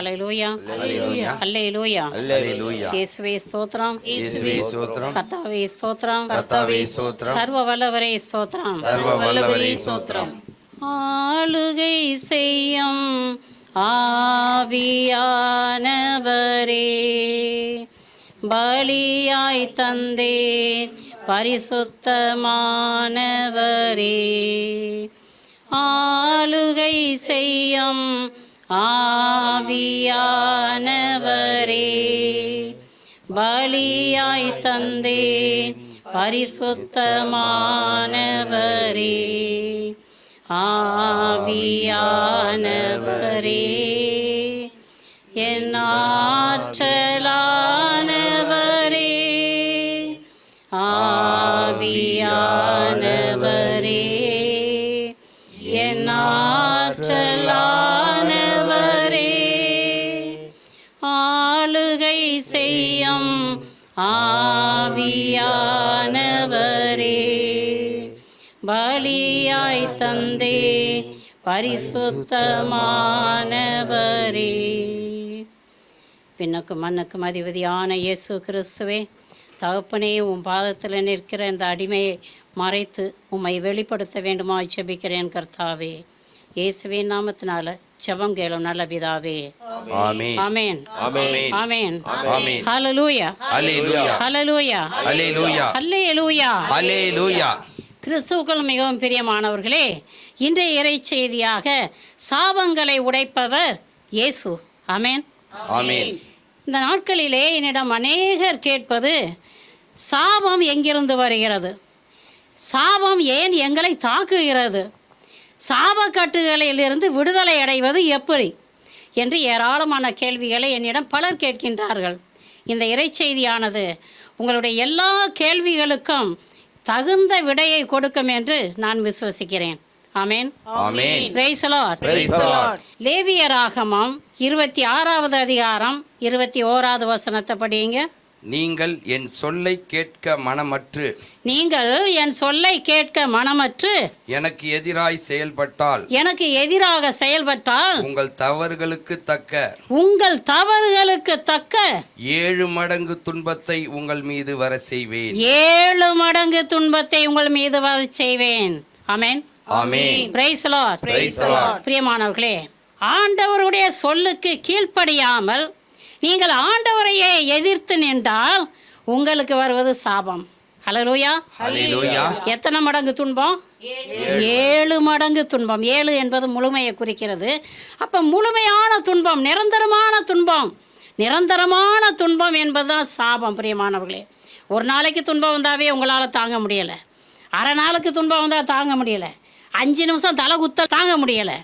ஹல்லேலூயா hallelujah ஹல்லேலூயா. இயேசுவே ஸ்தோத்திரம், இயேசுவே ஸ்தோத்திரம், கர்த்தாவே ஸ்தோத்திரம், கர்த்தாவே ஸ்தோத்திரம், சர்வ வல்லவரே ஸ்தோத்திரம், சர்வ வல்லவரே ஸ்தோத்திரம். ஆளுகை செய்யும் ஆவியானவரே, பலியாய் தந்தேன் பரிசுத்தமானவரே. ஆளுகை செய்யும் ஆவியானவரே, பலியாய் தந்தேன் பரிசுத்தமானவரே. ஆவியானவரே, என் ஆற்றலானவரே, ஆவியானவரே, என் ஆற்றலானவரே. ஆளுகை செய்யும் ஆவியானவரே, பலியாய் தந்தேன் பரிசுத்தமானவரே. பின்னுக்கு மண்ணுக்கும் அதிபதியான இயேசு கிறிஸ்துவே, தகப்பனே, உம் பாதத்தில் நிற்கிற இந்த அடிமையை மறைத்து உம்மை வெளிப்படுத்த வேண்டுமா ஜெபிக்கிறேன் கர்த்தாவே. இயேசுவின் நாமத்தினால ஜெபம் கேளும் நல்ல பிதாவே. ஆமென். ஆமென். ஆமென். ஆமென். ஆமென். ஹல்லேலூயா ஹல்லேலூயா. Hallelujah hallelujah. ஹல்லேலூயா. ஹல்லேலூயா. கிறிஸ்துவுக்குள் மிகவும் பிரியமானவர்களே, இன்றைய இறை செய்தியாக சாபங்களை உடைப்பவர் இயேசு. ஆமென். ஆமென். இந்த நாட்களிலே என்னிடம் அநேகர் கேட்பது, சாபம் எங்கிருந்து வருகிறது, சாபம் ஏன் எங்களை தாக்குகிறது, சாபக்கட்டுகளிலிருந்து விடுதலை அடைவது எப்படி என்று ஏராளமான கேள்விகளை என்னிடம் பலர் கேட்கின்றார்கள். இந்த இறைச்செய்தியானது உங்களுடைய எல்லா கேள்விகளுக்கும் தகுந்த விடையை கொடுக்கும் என்று நான் விசுவசிக்கிறேன். Amen. Amen. Praise the Lord. Praise the Lord. லேவியராகமம் 26வது அதிகாரம் 21வது வசனத்தை படியுங்க. நீங்கள் என் சொல்லை கேட்க மனமற்று, நீங்கள் என் சொல்லை கேட்க மனமற்று எனக்கு எதிராய் செயல்பட்டால், எனக்கு எதிராக செயல்பட்டால், உங்கள் தவறுகளுக்கு தக்க உங்கள் தவறுகளுக்கு தக்க 7 மடங்கு துன்பத்தை உங்கள் மீது வர செய்வேன். 7 மடங்கு துன்பத்தை உங்கள் மீது வரச் செய்வேன். Amen. Amen. Praise the Lord. Praise the Lord. பிரியமானவர்களே, ஆண்டவருடைய சொல்லுக்கு கீழ்ப்படியாமல் நீங்கள் ஆண்டவரையே எதிர்த்து நின்றால் உங்களுக்கு வருவது சாபம். ஹல்லேலூயா. ஹல்லேலூயா. எத்தனை மடங்கு துன்பம்? 7 மடங்கு துன்பம். 7 என்பது முழுமையை குறிக்கிறது. அப்போ முழுமையான துன்பம், நிரந்தரமான துன்பம், நிரந்தரமான துன்பம் என்பதுதான் சாபம். பிரியமானவர்களே, ஒரு நாளைக்கு துன்பம் வந்தாவே உங்களால் தாங்க முடியலை, அரை நாளுக்கு துன்பம் வந்தால் தாங்க முடியலை, 5 நிமிஷம் தலை குத்த தாங்க முடியலை.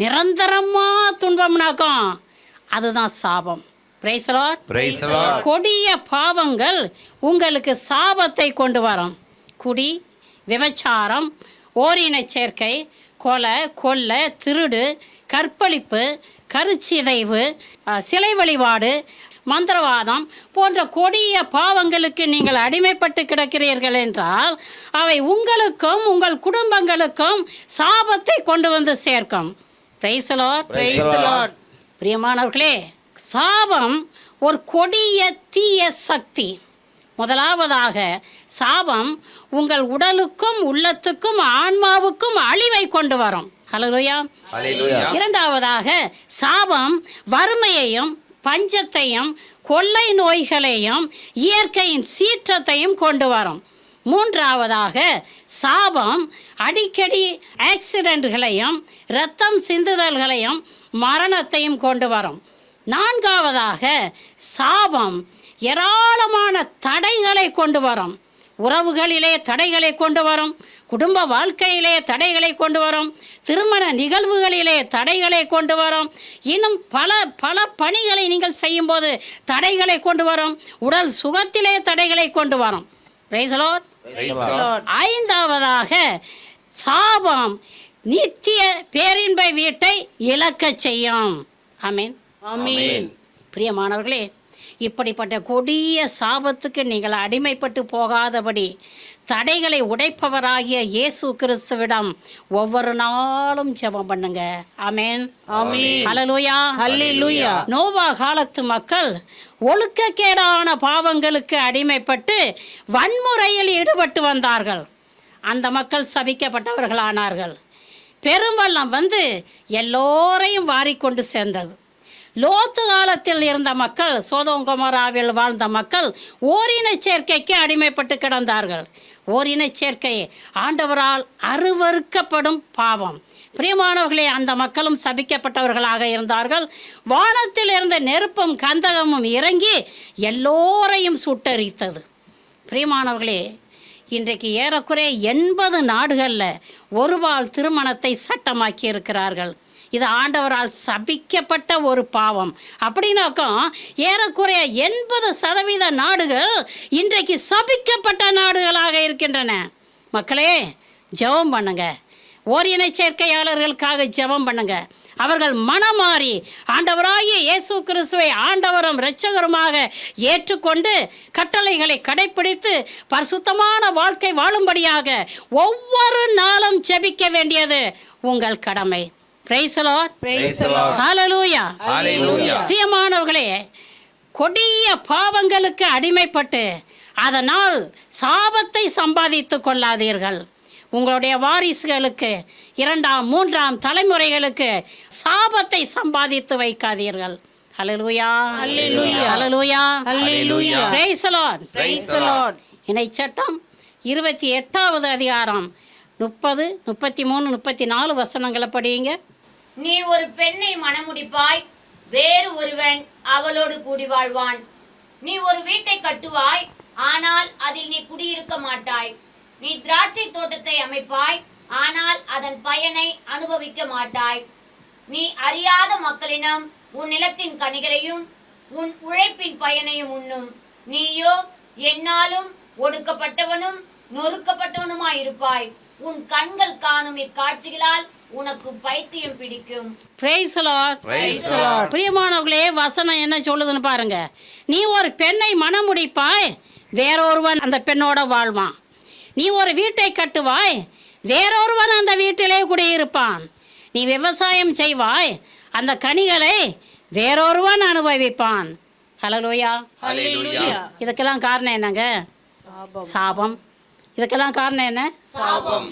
நிரந்தரமாக துன்பம்னாக்கும் அதுதான் சாபம். Price the Lord. Praise the Lord. கொடிய பாவங்கள் உங்களுக்கு சாபத்தை கொண்டு வரும். குடி, விபச்சாரம், ஓரினச் சேர்க்கை, கொலை, கொள்ளை, திருடு, கற்பழிப்பு, கருச்சிதைவு, சிலை வழிபாடு, மந்திரவாதம் போன்ற கொடிய பாவங்களுக்கு நீங்கள் அடிமைப்பட்டு கிடக்கிறீர்கள் என்றால் அவை உங்களுக்கும் உங்கள் குடும்பங்களுக்கும் சாபத்தை கொண்டு வந்து சேர்க்கும். Price the Lord. Praise the Lord. பிரியமானவர்களே, சாபம் ஒரு கொடிய தீய சக்தி. முதலாவதாக சாபம் உங்கள் உடலுக்கும் உள்ளத்துக்கும் ஆன்மாவுக்கும் அழிவை கொண்டு வரும். ஹல்லேலூயா. ஹல்லேலூயா. இரண்டாவதாக சாபம் வறுமையையும் பஞ்சத்தையும் கொள்ளை நோய்களையும் இயற்கையின் சீற்றத்தையும் கொண்டு வரும். மூன்றாவதாக சாபம் அடிக்கடி ஆக்சிடென்ட்களையும் இரத்தம் சிந்துதல்களையும் மரணத்தையும் கொண்டு வரும். நான்காவதாக சாபம் ஏராளமான தடைகளை கொண்டு வரும். உறவுகளிலே தடைகளை கொண்டு வரும், குடும்ப வாழ்க்கையிலே தடைகளை கொண்டு வரும், திருமண நிகழ்வுகளிலே தடைகளை கொண்டு வரும், இன்னும் பல பல பணிகளை நீங்கள் செய்யும்போது தடைகளை கொண்டு வரும், உடல் சுகத்திலே தடைகளை கொண்டு வரும். Price the Lord. ஐந்தாவதாக சாபம் நித்திய பேரின்ப வீட்டை இழக்க செய்யும். ஆமென். ஆமென். பிரியமானவர்களே, இப்படிப்பட்ட கொடிய சாபத்துக்கு நீங்கள் அடிமைப்பட்டு போகாதபடி தடைகளை உடைப்பவராகிய இயேசு கிறிஸ்துவிடம் ஒவ்வொரு நாளும் ஜெபம் பண்ணுங்க. ஆமென். ஹல்லேலூயா. ஹல்லேலூயா. நோவா காலத்து மக்கள் ஒழுக்கக்கேடான பாவங்களுக்கு அடிமைப்பட்டு வன்முறையில் ஈடுபட்டு வந்தார்கள். அந்த மக்கள் சபிக்கப்பட்டவர்களானார்கள். பெரும்பள்ளம் வந்து எல்லோரையும் வாரிக்கொண்டு சேர்ந்தது. லோத்து காலத்தில் இருந்த மக்கள், சோதோம் கொமோராவில் வாழ்ந்த மக்கள் ஓரினச் சேர்க்கைக்கு அடிமைப்பட்டு கிடந்தார்கள். ஓரினச் சேர்க்கை ஆண்டவரால் அருவருக்கப்படும் பாவம். பிரியமானவர்களே, அந்த மக்களும் சபிக்கப்பட்டவர்களாக இருந்தார்கள். வானத்தில் இருந்த நெருப்பும் கந்தகமும் இறங்கி எல்லோரையும் சுட்டரித்தது. பிரியமானவர்களே, இன்றைக்கு ஏறக்குறைய 80 நாடுகளில் ஒருபால் திருமணத்தை சட்டமாக்கி இருக்கிறார்கள். இது ஆண்டவரால் சபிக்கப்பட்ட ஒரு பாவம். அப்படின்னாக்கும் ஏறக்குறைய 80% நாடுகள் இன்றைக்கு சபிக்கப்பட்ட நாடுகளாக இருக்கின்றன. மக்களே, ஜெபம் பண்ணுங்க. ஓரினை சேர்க்கையாளர்களுக்காக ஜெபம் பண்ணுங்க. அவர்கள் மனமாறி ஆண்டவராகிய இயேசு கிறிஸ்துவை ஆண்டவரும் இரட்சகருமாக ஏற்றுக்கொண்டு கட்டளைகளை கடைப்பிடித்து பரிசுத்தமான வாழ்க்கை வாழும்படியாக ஒவ்வொரு நாளும் ஜெபிக்க வேண்டியது உங்கள் கடமை. Praise the Lord. ஹல்லேலூயா. பிரியமானவர்களே, கொடிய பாவங்களுக்கு அடிமைப்பட்டு அதனால் சாபத்தை சம்பாதித்து கொள்ளாதீர்கள். உங்களுடைய வாரிசுகளுக்கு 2ஆம் 3ஆம் தலைமுறைகளுக்கு சாபத்தை சம்பாதித்து வைக்காதீர்கள். Hallelujah. Hallelujah. Hallelujah. Hallelujah. Praise the Lord. Praise the Lord. இணைச் சட்டம் 28வது அதிகாரம் 30, 33, 34 வசனங்களை படியுங்க. நீ ஒரு பெண்ணை மணமுடிப்பாய், வேறு ஒருவன் அவளோடு கூடி வாழ்வான். நீ ஒரு வீட்டை கட்டுவாய், ஆனால் அதில் நீ குடியிருக்க மாட்டாய். நீ திராட்சை தோட்டத்தை அமைப்பாய், ஆனால் அதன் பயனை அனுபவிக்க மாட்டாய். நீ அறியாத மக்களிடம் உன் நிலத்தின் கனிகளையும் உன் உழைப்பின் பயனையும் உண்ணும். நீயோ எந்நாளும் ஒடுக்கப்பட்டவனும் நொறுக்கப்பட்டவனுமாயிருப்பாய். உன் கண்கள் காணும் இக்காட்சிகளால் உனக்கு பைத்தியம் பிடிக்கும். Price the Lord. பிரியமானவர்களே, வசனம் என்ன சொல்லுதுன்னு பாருங்க. நீ ஒரு பெண்ணை மணமுடிப்பாய், வேறொருவன் அந்த பெண்ணோட வாழ்வான். நீ ஒரு வீட்டை கட்டுவாய், வேறொருவன் அந்த வீட்டிலே குடியிருப்பான். நீ விவசாயம் செய்வாய், அந்த கனிகளை வேறொருவன் அனுபவிப்பான். ஹல்லேலூயா. இதுக்கெல்லாம் காரணம் என்னங்க? சாபம். இதுக்கெல்லாம் காரணம் என்ன?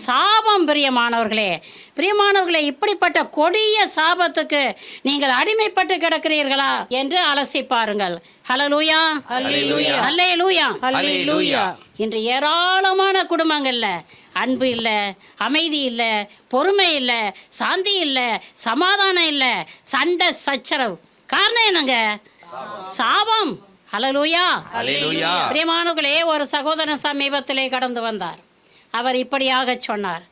சாபம். பிரியமானவர்களே, இப்படிப்பட்ட கொடிய சாபத்துக்கு நீங்கள் அடிமைப்பட்டு கிடக்கிறீர்களா என்று அலசி பாருங்கள். ஹல்லேலூயா. ஹல்லேலூயா. ஹல்லேலூயா. இன்று ஏராளமான குடும்பங்கள்ல அன்பு இல்லை, அமைதி இல்லை, பொறுமை இல்லை, சாந்தி இல்லை, சமாதானம் இல்லை, சண்டை சச்சரவு. காரணம் என்னங்க? சாபம். ஹல்லேலூயா. பிரியமானவர்களே, ஒரு சகோதரன் சமீபத்திலே கடந்து வந்தார். அவர் இப்படியாக சொன்னார்,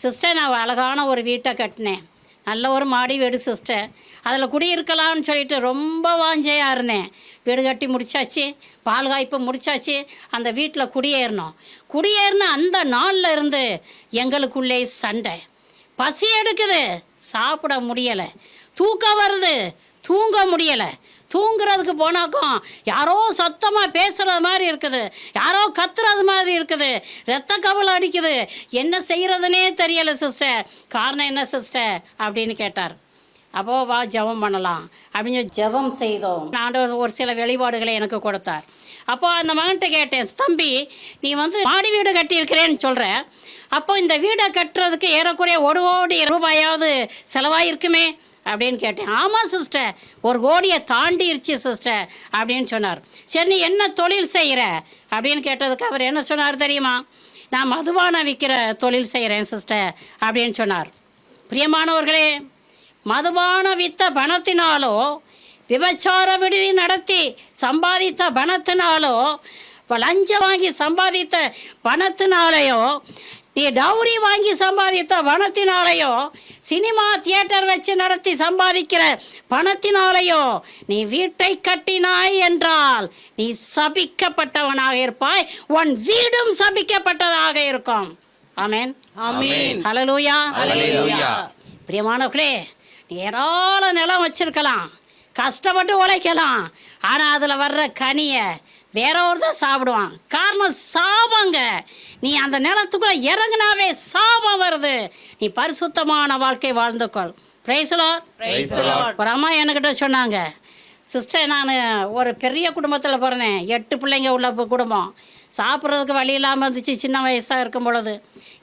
சிஸ்டர், நான் அழகான ஒரு வீட்டை கட்டினேன், நல்ல ஒரு மாடி வீடு சிஸ்டர், அதில் குடியிருக்கலாம்னு சொல்லிட்டு ரொம்ப வாஞ்சையாக இருந்தேன். வீடு கட்டி முடிச்சாச்சு, பால் காய்ப்பு முடிச்சாச்சு, அந்த வீட்டில் குடியேறின அந்த நாளில் இருந்து எங்களுக்குள்ளே சண்டை. பசி எடுக்குது, சாப்பிட முடியலை. தூக்கம் வருது, தூங்க முடியலை. தூங்குறதுக்கு போனாக்கும் யாரோ சத்தமாக பேசுகிறது மாதிரி இருக்குது, யாரோ கத்துறது மாதிரி இருக்குது, ரத்த கவலை அடிக்குது. என்ன செய்கிறதுனே தெரியலை சிஸ்டர். காரணம் என்ன சிஸ்டர் அப்படின்னு கேட்டார். அப்போது வா ஜெபம் பண்ணலாம் அப்படின்னு ஜெபம் செய்தோம். ஆண்டவர் ஒரு சில வெளிப்பாடுகளை எனக்கு கொடுத்தார். அப்போது அந்த மகன்கிட்ட கேட்டேன், தம்பி, நீ மாடி வீடு கட்டியிருக்கிறேன்னு சொல்கிற, அப்போ இந்த வீடை கட்டுறதுக்கு ஏறக்குறைய 1 கோடி ரூபாயாவது செலவாயிருக்குமே அப்படின்னு கேட்டேன். ஆமாம் சிஸ்டர், 1 கோடியை தாண்டிருச்சு சிஸ்டர் அப்படின்னு சொன்னார். சரி, நீ என்ன தொழில் செய்கிற அப்படின்னு கேட்டதுக்கு அவர் என்ன சொன்னார் தெரியுமா? நான் மதுபானம் விற்கிற தொழில் செய்கிறேன் சிஸ்டர் அப்படின்னு சொன்னார். பிரியமானவர்களே, மதுபானம் விற்ற பணத்தினாலோ, விபச்சார விடுதி நடத்தி சம்பாதித்த பணத்தினாலோ, லஞ்சம் வாங்கி சம்பாதித்த பணத்தினாலேயோ, நீ டவுரி வாங்கி சம்பாதித்த பணத்தினாலேயோ, சினிமா தியேட்டர் வச்சு நடத்தி சம்பாதிக்கிற பணத்தினாலேயோ நீ வீட்டை கட்டினாய் என்றால் நீ சபிக்கப்பட்டவனாக இருப்பாய், உன் வீடும் சபிக்கப்பட்டதாக இருக்கும். ஆமென். ஹல்லேலூயா. பிரியமானவர்களே, ஏராள நிலம் வச்சிருக்கலாம், கஷ்டப்பட்டு உழைக்கலாம், ஆனால் அதில் வர்ற கனியை வேற ஒரு தான் சாப்பிடுவான். காரணம் சாபங்க. நீ அந்த நிலத்துக்குள்ளே இறங்குனாவே சாபம் வருது. நீ பரிசுத்தமான வாழ்க்கை வாழ்ந்துக்கொள். Price Lord. ஒரு அம்மா என்கிட்ட சொன்னாங்க, சிஸ்டர் நான் ஒரு பெரிய குடும்பத்தில் பிறந்தேன், 8 பிள்ளைங்க உள்ள குடும்பம். சாப்பிட்றதுக்கு வழி இல்லாமல் இருந்துச்சு சின்ன வயசாக இருக்கும் பொழுது.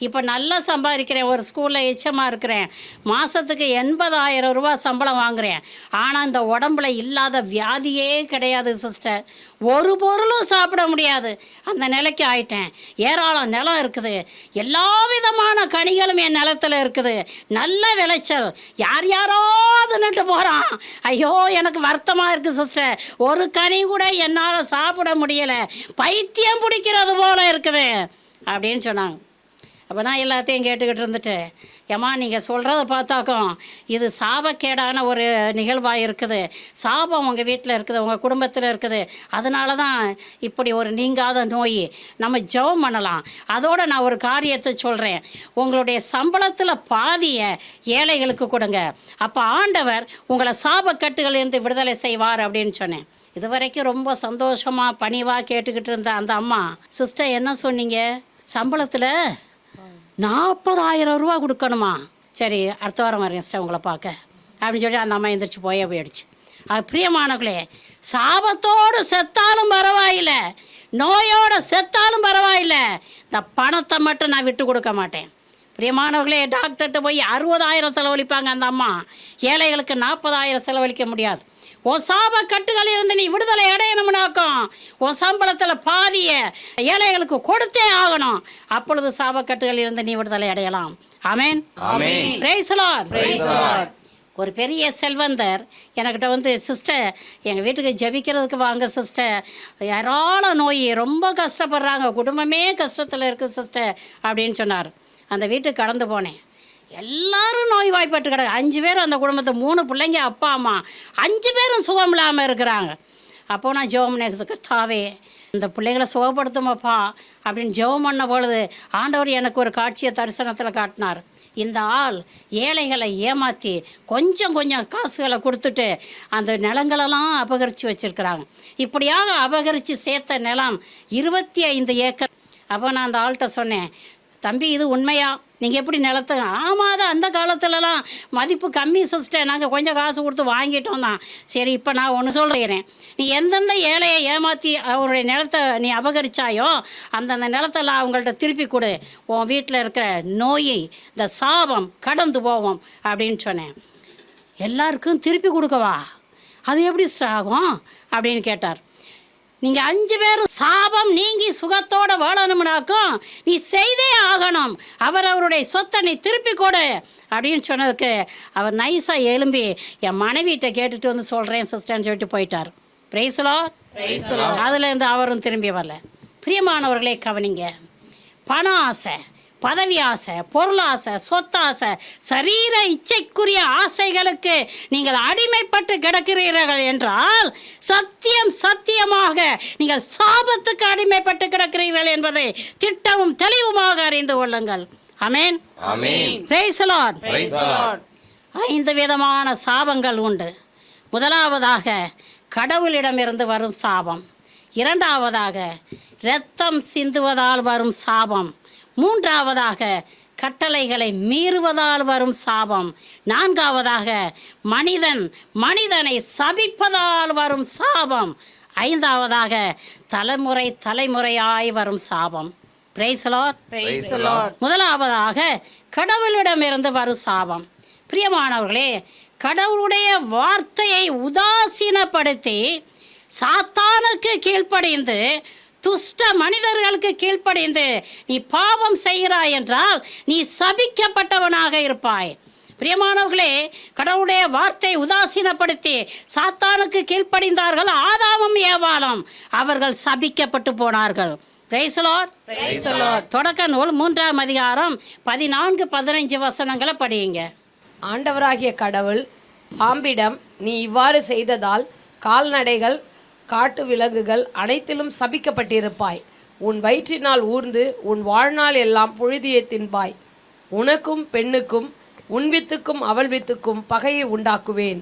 இப்போ நல்லா சம்பாதிக்கிறேன், ஒரு ஸ்கூலில் எச்சமாக இருக்கிறேன், மாதத்துக்கு 80,000 ரூபா சம்பளம் வாங்குகிறேன். ஆனால் இந்த உடம்புல இல்லாத வியாதியே கிடையாது சிஸ்டர். ஒரு பொருளும் சாப்பிட முடியாது, அந்த நிலைக்கு ஆயிட்டேன். ஏராளம் நிலம் இருக்குது, எல்லா விதமான கனிகளும் என் நிலத்தில் இருக்குது, நல்ல விளைச்சல். யாரோ தின்னுட்டு போகிறான். ஐயோ எனக்கு வருத்தமாக இருக்குது சிஸ்டர், ஒரு கனி கூட என்னால் சாப்பிட முடியலை, பைத்தியம் பிடிக்கிறது போல இருக்குது அப்படின்னு சொன்னாங்க. அப்போ நான் எல்லாத்தையும் கேட்டுக்கிட்டு இருந்துட்டு, ஏம்மா நீங்கள் சொல்கிறத பார்த்தாக்கும் இது சாபக்கேடான ஒரு நிகழ்வாக இருக்குது, சாபம் உங்கள் வீட்டில் இருக்குது, உங்கள் குடும்பத்தில் இருக்குது, அதனால தான் இப்படி ஒரு நீங்காத நோய். நம்ம ஜெபம் பண்ணலாம். அதோடு நான் ஒரு காரியத்தை சொல்கிறேன், உங்களுடைய சம்பளத்தில் பாதியை ஏழைகளுக்கு கொடுங்க, அப்போ ஆண்டவர் உங்களை சாபக்கட்டுகளிலிருந்து விடுதலை செய்வார் அப்படின்னு சொன்னேன். இது வரைக்கும் ரொம்ப சந்தோஷமாக பணிவாக கேட்டுக்கிட்டு இருந்த அந்த அம்மா, சிஸ்டர் என்ன சொன்னீங்க, சம்பளத்தில் 40,000 ரூபா கொடுக்கணுமா? சரி அடுத்த வாரம் வரேன் சிஸ்டர் உங்களை பார்க்க அப்படின்னு சொல்லி அந்த அம்மா எந்திரிச்சு போயிடுச்சு. அது பிரியமானவர்களே, சாபத்தோடு செத்தாலும் பரவாயில்லை, நோயோடு செத்தாலும் பரவாயில்லை, இந்த பணத்தை மட்டும் நான் விட்டு கொடுக்க மாட்டேன். பிரியமானவர்களே, டாக்டர்கிட்ட போய் 60,000 செலவழிப்பாங்க அந்த அம்மா, ஏழைகளுக்கு 40,000 செலவழிக்க முடியாது. உன் சாப கட்டுகளில் இருந்து நீ விடுதலை அடையணும்னாக்கும் உன் சம்பளத்தில் பாதியை ஏழைகளுக்கு கொடுத்தே ஆகணும். அப்பொழுது சாபக்கட்டுகளில் இருந்து நீ விடுதலை அடையலாம். ஆமென். Praise Lord. ஒரு பெரிய செல்வந்தர் என்கிட்ட வந்து, சிஸ்டர் எங்கள் வீட்டுக்கு ஜெபிக்கிறதுக்கு வாங்க சிஸ்டர், யாரால நோய் ரொம்ப கஷ்டப்படுறாங்க, குடும்பமே கஷ்டத்தில் இருக்குது சிஸ்டர் அப்படின்னு சொன்னார். அந்த வீட்டுக்கு கடந்து போனேன், எல்லாரும் நோய் வாய்ப்பட்டு கிடக்கு. 5 பேர் அந்த குடும்பத்தை, 3 பிள்ளைங்க, அப்பா அம்மா, 5 பேரும் சுகம் இல்லாமல் இருக்கிறாங்க. அப்போ நான் ஜெபம் பண்ணதுக்கு, தாவே இந்த பிள்ளைகளை சுகப்படுத்துமாப்பா அப்படின்னு ஜெபம் பண்ண பொழுது ஆண்டவர் எனக்கு ஒரு காட்சியை தரிசனத்தில் காட்டினார். இந்த ஆள் ஏழைகளை ஏமாற்றி கொஞ்சம் கொஞ்சம் காசுகளை கொடுத்துட்டு அந்த நிலங்களெல்லாம் அபகரித்து வச்சுருக்கிறாங்க. இப்படியாக அபகரித்து சேர்த்த நிலம் 25 ஏக்கர். அப்போ நான் அந்த ஆள்கிட்ட சொன்னேன், தம்பி இது உண்மையா, நீங்கள் எப்படி நிலத்தை? ஆமாம், அது அந்த காலத்துலலாம் மதிப்பு கம்மி சிஸ்டர், நாங்கள் கொஞ்சம் காசு கொடுத்து வாங்கிட்டோம் தான். சரி இப்போ நான் ஒன்று சொல்கிறேன், நீ எந்தெந்த ஏழையை ஏமாற்றி அவருடைய நிலத்தை நீ அபகரிச்சாயோ அந்தந்த நிலத்தெல்லாம் அவங்கள்ட்ட திருப்பி கொடு, உன் வீட்டில் இருக்கிற நோய் இந்த சாபம் கடந்து போவோம் அப்படின்னு சொன்னேன். எல்லாருக்கும் திருப்பி கொடுக்கவா, அது எப்படி ஆகும் அப்படின்னு கேட்டார். நீங்கள் 5 பேரும் சாபம் நீங்கி சுகத்தோடு வாழணும்னாக்கும் நீ செய்தே ஆகணும், அவருடைய சொத்தை நீ திருப்பி கொடு அப்படின்னு சொன்னதுக்கு அவர் நைஸாக எழும்பி என் மனைவிட்ட கேட்டுட்டு வந்து சொல்கிறேன் சிஸ்டர்னு சொல்லிட்டு போயிட்டார். Praise Lord. அதுலேருந்து அவரும் திரும்பி வரல. பிரியமானவர்களே கவனிங்க, பண ஆசை, பதவி ஆசை, பொருளாசை, சொத்தாசை, சரீர இச்சைக்குரிய ஆசைகளுக்கு நீங்கள் அடிமைப்பட்டு கிடக்கிறீர்கள் என்றால் சத்தியமாக நீங்கள் சாபத்துக்கு அடிமைப்பட்டு கிடக்கிறீர்கள் என்பதை திட்டமும் தெளிவுமாக அறிந்து கொள்ளுங்கள். ஆமென். Praise Lord. 5 விதமான சாபங்கள் உண்டு. முதலாவதாக கடவுளிடமிருந்து வரும் சாபம், இரண்டாவதாக இரத்தம் சிந்துவதால் வரும் சாபம், மூன்றாவதாக கட்டளைகளை மீறுவதால் வரும் சாபம், நான்காவதாக மனிதனை சபிப்பதால் வரும் சாபம், ஐந்தாவதாக தலைமுறையாய் வரும் சாபம். Praise Lord. முதலாவதாக கடவுளிடமிருந்து வரும் சாபம். பிரியமானவர்களே, கடவுளுடைய வார்த்தையை உதாசீனப்படுத்தி சாத்தானுக்கு கீழ்ப்படிந்து துஷ்ட மனிதர்களுக்கு கீழ்ப்படிந்து நீ பாவம் செய்கிறாய் என்றால் நீ சபிக்கப்பட்டவனாக இருப்பாய். பிரியமானவர்களே, கடவுளுடைய வார்த்தை உதாசீனப்படுத்தி சாத்தானுக்கு கீழ்ப்படிந்தார்கள் ஆதாமும் ஏவாளும், அவர்கள் சபிக்கப்பட்டு போனார்கள். Praise Lord. தொடக்க நூல் 3ஆம் அதிகாரம் 14-15 வசனங்களை படியுங்க. ஆண்டவராகிய கடவுள் பாம்பிடம், நீ இவ்வாறு செய்ததால் கால்நடைகள் காட்டு விலங்குகள் அனைத்திலும் சபிக்கப்பட்டிருப்பாய், உன் வயிற்றினால் ஊர்ந்து உன் வாழ்நாள் எல்லாம் புழுதியை தின்பாய், உனக்கும் பெண்ணுக்கும் உன் வித்துக்கும் அவள் வித்துக்கும் பகையை உண்டாக்குவேன்,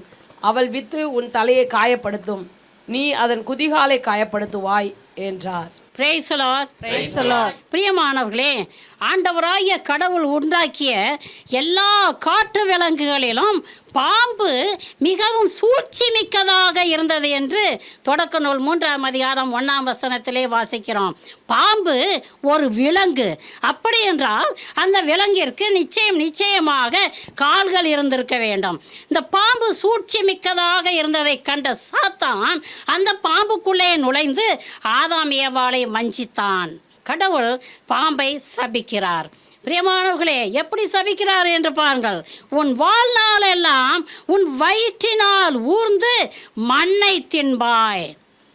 அவள் வித்து உன் தலையை காயப்படுத்தும், நீ அதன் குதிகாலை காயப்படுத்துவாய் என்றார். Price the Lord. பிரியமானவர்களே, ஆண்டவராகிய கடவுள் உண்டாக்கிய எல்லா காட்டு விலங்குகளிலும் பாம்பு மிகவும் சூழ்ச்சி மிக்கதாக இருந்தது என்று தொடக்க நூல் 3ஆம் அதிகாரம் 1ஆம் வசனத்திலே வாசிக்கிறோம். பாம்பு ஒரு விலங்கு. அப்படி என்றால் அந்த விலங்கிற்கு நிச்சயமாக கால்கள் இருந்திருக்க வேண்டும். இந்த பாம்பு சூழ்ச்சி மிக்கதாக இருந்ததை கண்ட சாத்தான் அந்த பாம்புக்குள்ளே நுழைந்து ஆதாம் ஏவாளை வஞ்சித்தான். கடவுள் பாம்பை சபிக்கிறார். பிரியமானவர்களே, எப்படி சபிக்கிறார் என்று பாருங்கள். உன் வாழ்நாள் எல்லாம் உன் வயிற்றினால் ஊர்ந்து மண்ணை தின்பாய்.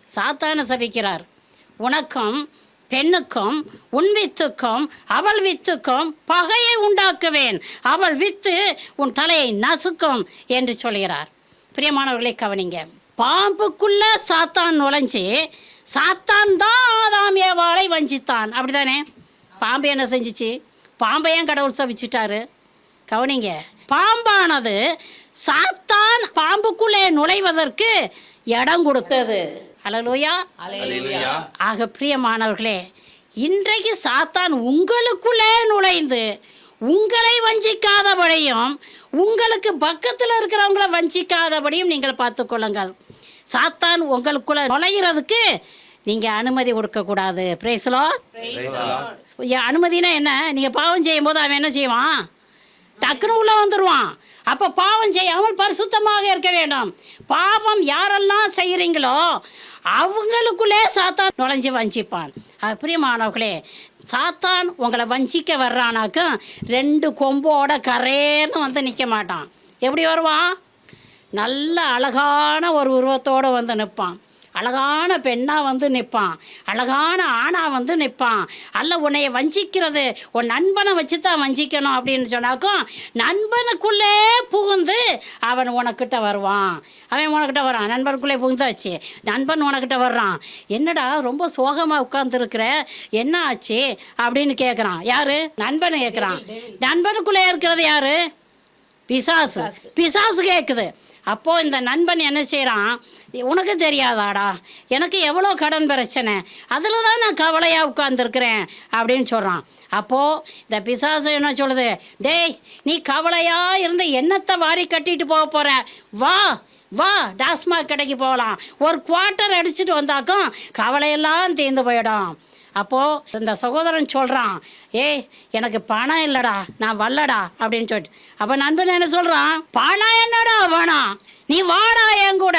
சாத்தான சபிக்கிறார். உனக்கும் பெண்ணுக்கும் உன் வித்துக்கும் அவள் வித்துக்கும் பகையை உண்டாக்குவேன், அவள் வித்து உன் தலையை நசுக்கும் என்று சொல்கிறார். பிரியமானவர்களை கவனிங்க. பாம்புக்குள்ள சாத்தான் நுழைஞ்சு சாத்தான் தான் ஆதாம் ஏவாளை வஞ்சித்தான். அப்படிதானே? பாம்பு என்ன செஞ்சிச்சு? பாம்பையும் கடவுள் சபிச்சிட்டாரு. கவனிங்க, பாம்பானது சாத்தான் பாம்புக்குள்ளே நுழைவதற்கு இடம் கொடுத்தது. அல்லேலூயா. ஆக பிரியமானவர்களே, இன்றைக்கு சாத்தான் உங்களுக்குள்ளே நுழைந்து உங்களை வஞ்சிக்காதபடியும் உங்களுக்கு பக்கத்தில் இருக்கிறவங்கள வஞ்சிக்காதபடியும் நீங்கள் பார்த்துக்கொள்ளுங்கள். சாத்தான் உங்களுக்குள்ளே நுழைகிறதுக்கு நீங்கள் அனுமதி கொடுக்கக்கூடாது. Price the Lord. அனுமதினா என்ன? நீங்கள் பாவம் செய்யும் போது அவன் என்ன செய்வான்? டக்குன்னு உள்ளே வந்துடுவான். அப்போ பாவம் செய்யாமல் பரிசுத்தமாக இருக்க வேண்டும். பாவம் யாரெல்லாம் செய்கிறீங்களோ அவங்களுக்குள்ளே சாத்தான் நுழைஞ்சு வஞ்சிப்பான். அது பிரியமானவர்களே, சாத்தான் உங்களை வஞ்சிக்க வர்றானாக்கும் 2 கொம்போட கரேன்னு வந்து நிற்க மாட்டான். எப்படி வருவான்? நல்ல அழகான ஒரு உருவத்தோடு வந்து நிற்பான். அழகான பெண்ணாக வந்து நிற்பான், அழகான ஆணாக வந்து நிற்பான். அல்ல உன்னைய வஞ்சிக்கிறது உன் நண்பனை வச்சு தான் வஞ்சிக்கணும் அப்படின்னு சொன்னாக்கும் நண்பனுக்குள்ளே புகுந்து அவன் உனக்கிட்ட வருவான். அவன் உனக்கிட்ட வரான். நண்பனுக்குள்ளே புகுந்தாச்சு. நண்பன் உனக்கிட்ட வர்றான். என்னடா ரொம்ப சோகமாக உட்காந்துருக்குற, என்ன ஆச்சு அப்படின்னு கேட்குறான். யார்? நண்பன் கேட்குறான். நண்பனுக்குள்ளே இருக்கிறது யார்? பிசாசு. பிசாசு கேட்குது. அப்போது இந்த நண்பன் என்ன செய்கிறான்? உனக்கு தெரியாதாடா, எனக்கு எவ்வளோ கடன் பிரச்சனை, அதில் தான் நான் கவலையாக உட்காந்துருக்கிறேன் அப்படின்னு சொல்கிறான். அப்போது இந்த பிசாசு என்ன சொல்லுது? டேய், நீ கவலையாக இருந்து என்னத்தை வாரி கட்டிட்டு போக போகிற? வா வா, டாஸ்மாக் கடைக்கு போகலாம். ஒரு குவார்ட்டர் அடிச்சுட்டு வந்தாக்கும் கவலையெல்லாம் தீர்ந்து போயிடும். அப்போது இந்த சகோதரன் சொல்கிறான், ஏய் எனக்கு பணம் இல்லைடா, நான் வரலடா அப்படின்னு சொல்லிட்டு. அப்போ நண்பன் என்ன சொல்கிறான்? பணம் என்னடா வேணாம், நீ வாடா என் கூட,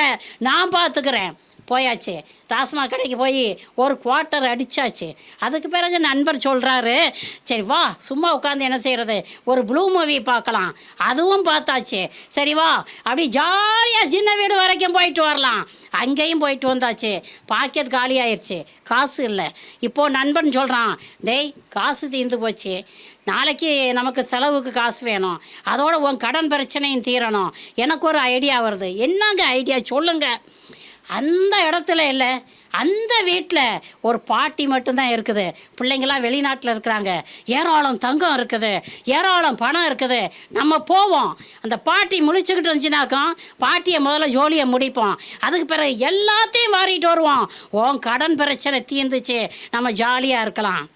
நான் பார்த்துக்கிறேன். போயாச்சு. டாஸ்மாக் கடைக்கு போய் ஒரு குவார்ட்டர் அடித்தாச்சு. அதுக்கு பிறகு நண்பர் சொல்கிறாரு, சரி வா சும்மா உட்காந்து என்ன செய்கிறது, ஒரு ப்ளூ மூவி பார்க்கலாம். அதுவும் பார்த்தாச்சு. சரி வா அப்படி ஜாலியாக சின்ன வீடு வரைக்கும் போயிட்டு வரலாம். அங்கேயும் போயிட்டு வந்தாச்சு. பாக்கெட் காலி ஆயிடுச்சு, காசு இல்லை. இப்போது நண்பன் சொல்கிறான், டேய் காசு தீர்ந்து போச்சு, நாளைக்கு நமக்கு செலவுக்கு காசு வேணும், அதோட உன் கடன் பிரச்சனையும் தீரணும். எனக்கு ஒரு ஐடியா வருது. என்னங்க ஐடியா சொல்லுங்க. அந்த இடத்துல இல்லை, அந்த வீட்டில் ஒரு பாட்டி மட்டும்தான் இருக்குது. பிள்ளைங்களாம் வெளிநாட்டில் இருக்கிறாங்க. ஏராளம் தங்கம் இருக்குது, ஏராளம் பணம் இருக்குது. நம்ம போவோம். அந்த பாட்டி முழிச்சுக்கிட்டு இருந்துச்சுனாக்கா பாட்டியை முதல்ல ஜோலியை முடிப்போம். அதுக்கு பிறகு எல்லாத்தையும் மாறிட்டு வருவோம். உன் கடன் பிரச்சனை தீர்ந்துச்சு, நம்ம ஜாலியாக இருக்கலாம்.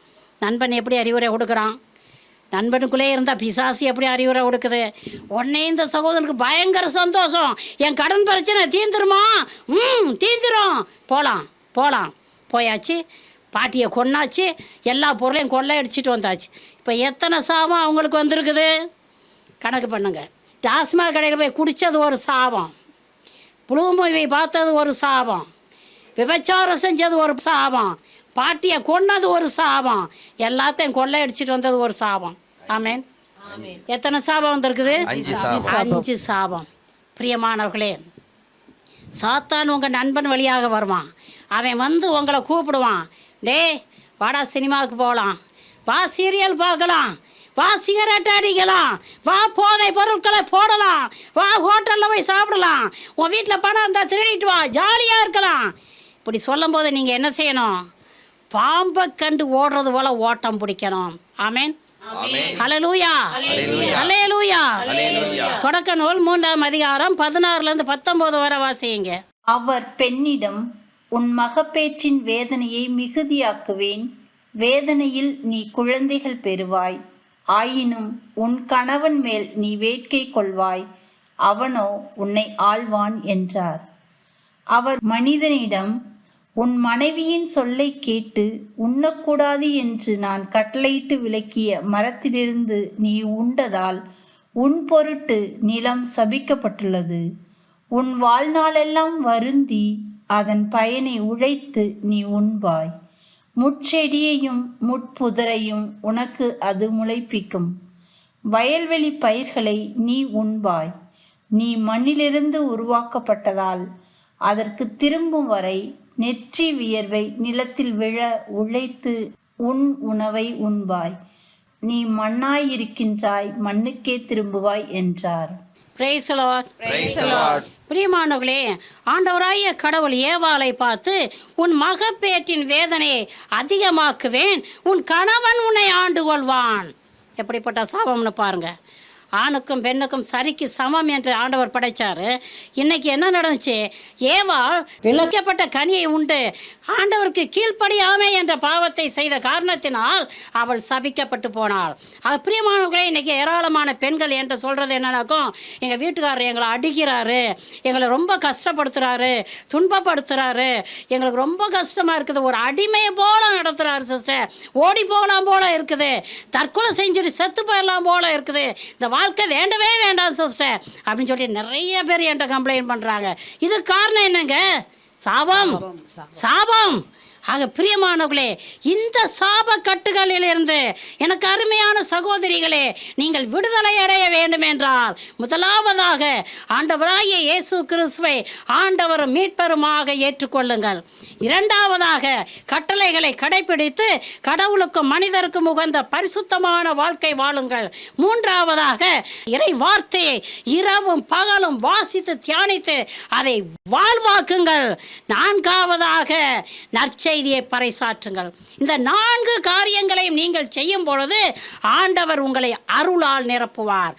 நண்பன் எப்படி அறிவுரை கொடுக்குறான்? நண்பனுக்குள்ளே இருந்தால் பிசாசு எப்படி அறிவுரை கொடுக்குது? உடனே இந்த சகோதரனுக்கு பயங்கர சந்தோஷம். என் கடன் பிரச்சனை தீர்ந்துருமா? தீர்ந்துரும், போகலாம். போயாச்சு. பாட்டியை கொன்னாச்சு, எல்லா பொருளையும் கொள்ளையடிச்சிட்டு வந்தாச்சு. இப்போ எத்தனை சாபம் அவங்களுக்கு வந்திருக்குது கணக்கு பண்ணுங்க. டாஸ்மாக் கடையில் போய் குடித்தது ஒரு சாபம், ப்ளூ மூவி பார்த்தது ஒரு சாபம், விபச்சாரம் செஞ்சது ஒரு சாபம், பாட்டியை கொன்னது ஒரு சாபம், எல்லாத்தையும் கொள்ளையடிச்சிட்டு வந்தது ஒரு சாபம். ஆமேன். எத்தனை சாபம் வந்திருக்குது? 5 சாபம். பிரியமானவர்களே, சாத்தான் உங்கள் நண்பன் வழியாக வருவான். அவன் வந்து உங்களை கூப்பிடுவான், டேய் வாடா சினிமாவுக்கு போகலாம், வா சீரியல் பார்க்கலாம், வா சிகரெட் அடிக்கலாம், வா போதை பொருட்களை போடலாம், வா ஹோட்டலில் போய் சாப்பிடலாம், உன் வீட்டில் பணம் இருந்தால் திருடிட்டு வா, ஜாலியாக இருக்கலாம். இப்படி சொல்லும் போது நீங்கள் என்ன செய்யணும்? பாம்பை கண்டு ஓடுறது போல் ஓட்டம் பிடிக்கணும். ஆமேன். ஹல்லேலூயா ஹல்லேலூயா. தொடக்க நூல் 3ஆம் அதிகாரம் 16 19 வரை வாசியுங்க. அவர் பெண்ணிடம், உன் மகப்பேற்றின் வேதனையை மிகுதியாக்குவேன், வேதனையில் நீ குழந்தைகள் பெறுவாய், ஆயினும் உன் கணவன் மேல் நீ வேட்கை கொள்வாய், அவனோ உன்னை ஆள்வான் என்றார். அவர் மனிதனிடம், உன் மனைவியின் சொல்லை கேட்டு உண்ணக்கூடாது என்று நான் கட்டளையிட்டு விலக்கிய மரத்திலிருந்து நீ உண்டதால் உன் பொருட்டு நிலம் சபிக்கப்பட்டுள்ளது. உன் வாழ்நாளெல்லாம் வருந்தி அதன் பயனை உழைத்து நீ உண்பாய். முட்செடியையும் முட்புதரையும் உனக்கு அது முளைப்பிக்கும். வயல்வெளி பயிர்களை நீ உண்பாய். நீ மண்ணிலிருந்து உருவாக்கப்பட்டதால் அதற்கு திரும்பும் வரை நெற்றி வியர்வை நிலத்தில் விழ உழைத்து உன் உணவை உண்பாய். நீ மண்ணாயிருக்கின்றாய், மண்ணுக்கே திரும்புவாய் என்றார். Price the Lord. பிரியமானவர்களே, ஆண்டவராகிய கடவுள் ஏவாளை பார்த்து, உன் மகப்பேற்றின் வேதனையை அதிகமாக்குவேன், உன் கணவன் உன்னை ஆண்டு கொள்வான். எப்படிப்பட்ட சாபம்னு பாருங்க. ஆணுக்கும் பெண்ணுக்கும் சரிக்கு சமம் என்று ஆண்டவர் படைச்சாரு. இன்னைக்கு என்ன நடந்துச்சு? ஏவாள் விளக்கப்பட்ட கனியை உண்டு ஆண்டவருக்கு கீழ்ப்படியாமை என்ற பாவத்தை செய்த காரணத்தினால் அவள் சபிக்கப்பட்டு போனாள். அது பிரியமானவர்களே, இன்னைக்கு ஏராளமான பெண்கள் என்று சொல்றது என்னன்னாக்கும், எங்கள் வீட்டுக்காரர் எங்களை அடிக்கிறாரு, எங்களை ரொம்ப கஷ்டப்படுத்துறாரு, துன்பப்படுத்துறாரு, எங்களுக்கு ரொம்ப கஷ்டமா இருக்குது, ஒரு அடிமையை போல நடத்துறாரு சிஸ்டர், ஓடி போகலாம் போல இருக்குது, தற்கொலை செஞ்சுட்டு செத்து போயிடலாம் போல இருக்குது, இந்த வாழ்க்கை வேண்டவே வேண்டாம் சிஸ்டர் அப்படின்னு சொல்லி நிறைய பேர் என்கிட்ட கம்ப்ளைண்ட் பண்ணுறாங்க. இது காரணம் என்னங்க? சாபம். சாபம். ஆக பிரியமானவர்களே, இந்த சாப கட்டுகளிலிருந்து எனக்கு அருமையான சகோதரிகளே, நீங்கள் விடுதலை அடைய வேண்டும் என்றால் முதலாவதாக ஆண்டவராகிய இயேசு கிறிஸ்துவை ஆண்டவர் மீட்பருமாக ஏற்றுக்கொள்ளுங்கள். இரண்டாவதாக கட்டளைகளை கடைபிடித்து கடவுளுக்கும் மனிதருக்கும் உகந்த பரிசுத்தமான வாழ்க்கை வாழுங்கள். மூன்றாவதாக இறை வார்த்தையை இரவும் பகலும் வாசித்து தியானித்து அதை வாழ்வாக்குங்கள். நான்காவதாக நற்செய்தியை பறைசாற்றுங்கள். இந்த 4 காரியங்களையும் நீங்கள் செய்யும் பொழுது ஆண்டவர் உங்களை அருளால் நிரப்புவார்.